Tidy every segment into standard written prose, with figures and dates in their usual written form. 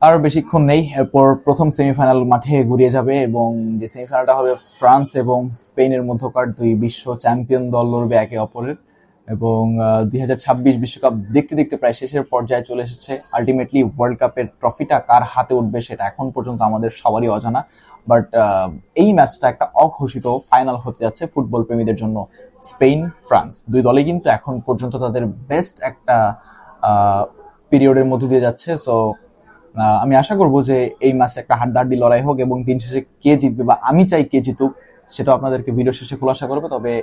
আর বেশিক্ষণ নেই, এরপর প্রথম সেমিফাইনাল মাঠে ঘুরিয়ে যাবে এবং যে সেমিফাইনালটা হবে ফ্রান্স এবং স্পেনের মধ্যকার দুই বিশ্ব চ্যাম্পিয়ন দল লড়বে একে অপরের। এবং 2026 বিশ্বকাপ দেখতে দেখতে প্রায় শেষের পর্যায়ে চলে এসেছে। আলটিমেটলি ওয়ার্ল্ড কাপের ট্রফিটা কার হাতে উঠবে সেটা এখন পর্যন্ত আমাদের সবারই অজানা। বাট এই ম্যাচটা একটা অঘোষিত ফাইনাল হতে যাচ্ছে ফুটবল প্রেমীদের জন্য। স্পেন ফ্রান্স দুই দলে কিন্তু এখন পর্যন্ত তাদের বেস্ট একটা পিরিয়ডের মধ্যে দিয়ে যাচ্ছে। সো আমি আশা করবো যে এই ম্যাচে একটা হাড্ডাহাড্ডি লড়াই হোক এবং দিন শেষে কে জিতবে বা আমি চাই কে জিতুক সেটা আপনাদেরকে ভিডিও শেষে খোলাসা করবো। তবে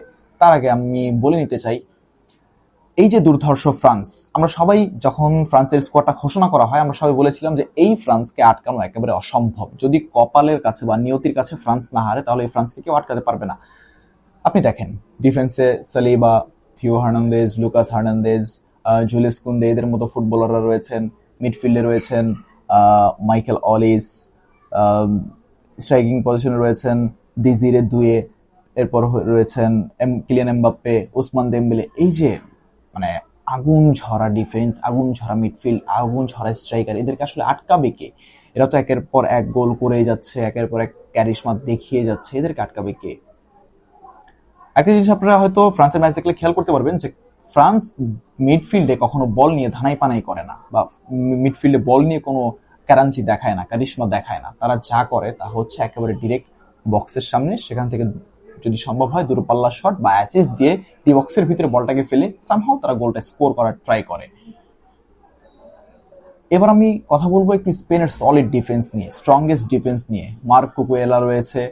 তার আগে আমি বলে নিতে চাই, এই যে দুর্ধর্ষ ফ্রান্স, আমরা সবাই যখন ফ্রান্সের স্কোয়াডটা ঘোষণা করা হয় আমরা সবাই বলেছিলাম যে এই ফ্রান্সকে আটকানো একেবারে অসম্ভব। যদি কপালের কাছে বা নিয়তির কাছে ফ্রান্স না হারে তাহলে এই ফ্রান্সকে কেউ আটকাতে পারবে না। আপনি দেখেন ডিফেন্সে Saliba, Theo Hernandez, Lucas Hernandez, Jules Kounde এদের মতো ফুটবলাররা রয়েছেন। মিডফিল্ডে রয়েছেন মাইকেল অলিস, স্ট্রাইকিং পজিশনে রয়েছেন ডিজিরে দুয়ে, এরপর রয়েছেন কিলিয়ান এমবাপ্পে, ওসমান দেমবেলে। এই যে মানে আগুন ঝরা ডিফেন্স, আগুন ঝরা মিডফিল্ড, আগুন ঝরা স্ট্রাইকার, এদেরকে আসলে আটকাবে কে? এরা তো একের পর এক গোল করে যাচ্ছে, একের পর এক ক্যারিশমা দেখিয়ে যাচ্ছে, এদেরকে আটকাবে কে? একটা জিনিস আপনারা হয়তো ফ্রান্সের ম্যাচ দেখলে খেয়াল করতে পারবেন যে ফ্রান্স মিডফিল্ডে কখনো বল নিয়ে ধানাই পানাই করে না, বা মিডফিল্ডে বল নিয়ে কোনো কারাঞ্চি দেখায় না, কারিশমা দেখায় না। তারা যা করে তা হচ্ছে একেবারে ডিরেক্ট বক্সের সামনে, সেখান থেকে যদি সম্ভব হয় দূরপাল্লা শট বা অ্যাসিস্ট দিয়ে ডি বক্সের ভিতরে বলটাকে ফেলে সামহাও তারা গোলটা স্কোর করার ট্রাই করে। এবার আমি কথা বলবো একটু স্পেনের সলিড ডিফেন্স নিয়ে, স্ট্রংগেস্ট ডিফেন্স নিয়ে। মার্ক কুকুয়েলা রয়েছে,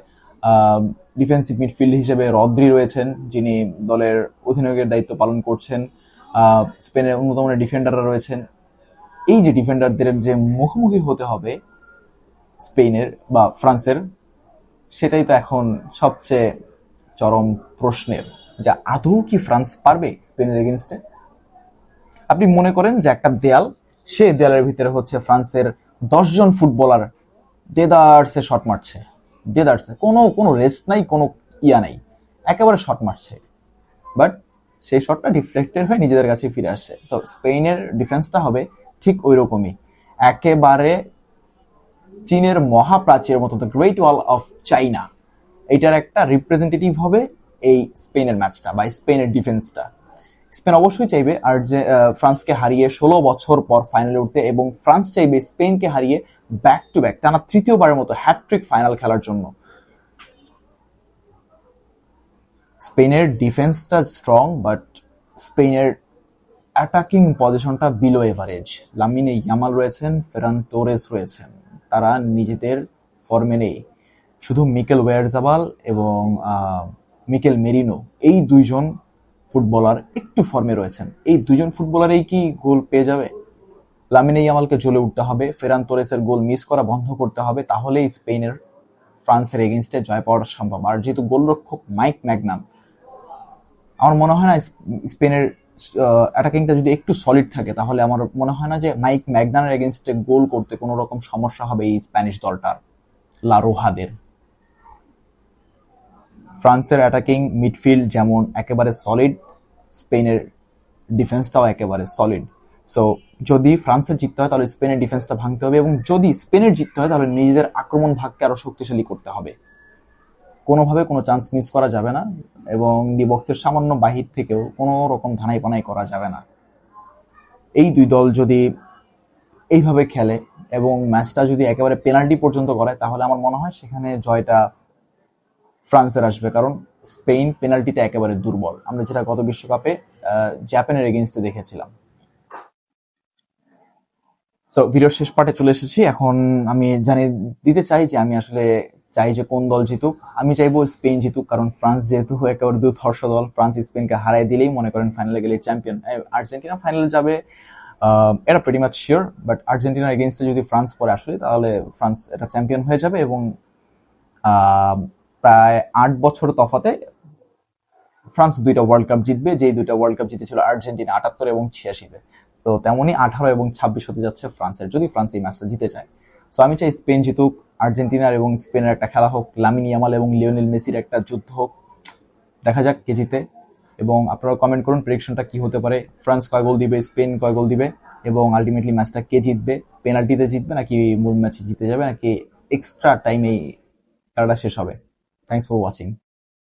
ডিফেন্সিভ মিডফিল্ড হিসেবে রদ্রি রয়েছেন যিনি দলের অধিনায়কের দায়িত্ব পালন করছেন। স্পেনের অন্যতম ডিফেন্ডাররা রয়েছেন। এই যে ডিফেন্ডারদের যে মুখোমুখি হতে হবে স্পেনের বা ফ্রান্সের, সেটাই তো এখন সবচেয়ে চরম প্রশ্নের, যা আদৌ কি ফ্রান্স পারবে স্পেনের এগেনস্টে? আপনি মনে করেন যে একটা দেয়াল, সে দেয়ালের ভিতরে হচ্ছে ফ্রান্সের 10 জন ফুটবলার দেদারসে শট মারছে, দেদারসে, কোনো রেস্ট নাই, কোনো ইয়া নাই, একেবারে শট মারছে। বাট সেই শটটা ডিফ্লেক্টেড হয়ে নিজেদের কাছে ফিরে আসছে। সো স্পেনের ডিফেন্সটা হবে ঠিক ওই রকমই, একেবারে চীনের মহাপ্রাচীর মতো, দ্য গ্রেট ওয়াল অফ চাইনা, এটার একটা রিপ্রেজেন্টেটিভ হবে এই স্পেনের ম্যাচটা বা স্পেনের ডিফেন্সটা। স্পেন অবশ্যই চাইবে আর যে ফ্রান্সকে হারিয়ে 16 বছর পর ফাইনালে উঠতে, এবং ফ্রান্স চাইবে স্পেনকে হারিয়ে ব্যাক টু ব্যাক টানা তৃতীয়বারের মতো হ্যাটট্রিক ফাইনাল খেলার জন্য। স্পেনের ডিফেন্সটা স্ট্রং, বাট স্পেনের অ্যাটাকিং পজিশনটা বিলো এভারেজ। লামিনে ইয়ামাল রয়েছেন, ফেরান তোরেস রয়েছেন, তারা নিজেদের ফর্মে নেই। শুধু মিকেল ওয়ারজাবাল এবং মিকেল মেরিনো, এই দুইজন ফুটবলার একটু ফর্মে রয়েছেন। এই দুইজন ফুটবলারেই কি গোল পেয়ে যাবে? লামিনে ইয়ামালকে জ্বলে উঠতে হবে, ফেরান তোরেসের গোল মিস করা বন্ধ করতে হবে, তাহলেই স্পেনের ফ্রান্সের এগেনস্টে জয় পাওয়াটা সম্ভব। আর যেহেতু গোলরক্ষক মাইক ম্যাগনাম, আমার মনে হয় না স্পেনের অ্যাটাকিংটা যদি একটু সলিড থাকে তাহলে আমার মনে হয় না যে মাইক ম্যাগনানের এগেনস্টে গোল করতে কোনো রকম সমস্যা হবে এই স্প্যানিশ দলটার, লা রোহাদের। ফ্রান্সের অ্যাটাকিং মিডফিল্ড যেমন একেবারে সলিড, স্পেনের ডিফেন্সটাও একেবারে সলিড। সো যদি ফ্রান্সের জিততে হয় তাহলে স্পেনের ডিফেন্সটা ভাঙতে হবে, এবং যদি স্পেনের জিততে হয় তাহলে নিজেদের আক্রমণ ভাগকে আরো শক্তিশালী করতে হবে। কোনোভাবে কোনো চান্স মিস করা যাবে না, এবং ডি বক্সের সামান্য বাহির থেকেও কোনো রকম ধানাই পানাই করা যাবে না। এই দুই দল যদি এইভাবে খেলে এবং ম্যাচটা যদি একেবারে পেনাল্টি পর্যন্ত করে তাহলে আমার মনে হয় সেখানে জয়টা ফ্রান্সের আসবে, কারণ স্পেন পেনাল্টিতে একেবারে দুর্বল, আমরা যেটা গত বিশ্বকাপে জাপানের এগেইনস্টে দেখেছিলাম। সো ভিডিওর শেষ পার্টে চলে এসেছি। এখন আমি জানিয়ে দিতে চাই যে আমি আসলে চাই যে কোন দল জিতুক। আমি চাইবো স্পেন জিতুক, কারণ ফ্রান্স যেহেতু একেবারে দুর্ধর্ষ দল, ফ্রান্স স্পেনকে হারাই দিলেই মনে করেন ফাইনালে গেলে চ্যাম্পিয়ন। আর্জেন্টিনা ফাইনালে যাবে এটা প্রেটি মাচ শিওর, বাট আর্জেন্টিনার এগেইনস্টে যদি ফ্রান্স পরে আসলে তাহলে ফ্রান্স এটা চ্যাম্পিয়ন হয়ে যাবে, এবং প্রায় 8 বছর তফাতে ফ্রান্স 2টা ওয়ার্ল্ড কাপ জিতবে, যেই 2টা ওয়ার্ল্ড কাপ জিতেছিল আর্জেন্টিনা 78 এবং 86-তে। তো তেমনই 18 এবং 26 হতে যাচ্ছে ফ্রান্সের, যদি ফ্রান্স এই ম্যাচটা জিতে যায়। সো আমি চাই স্পেন জিতুক, আর্জেন্টিনার এবং স্পেনের একটা খেলা হোক, লামিন ইয়ামাল এবং লিওনেল মেসির একটা যুদ্ধ হোক, দেখা যাক কে জিতে। এবং আপনারা কমেন্ট করুন প্রেডিকশনটা কি হতে পারে, ফ্রান্স কয় গোল দিবে, স্পেন কয় গোল দিবে। এবং আলটিমেটলি ম্যাচটা কে জিতবে, পেনাল্টিতে জিতবে নাকি মূল ম্যাচে জিতে যাবে নাকি এক্সট্রা টাইমেই খেলাটা শেষ হবে। Thanks for watching.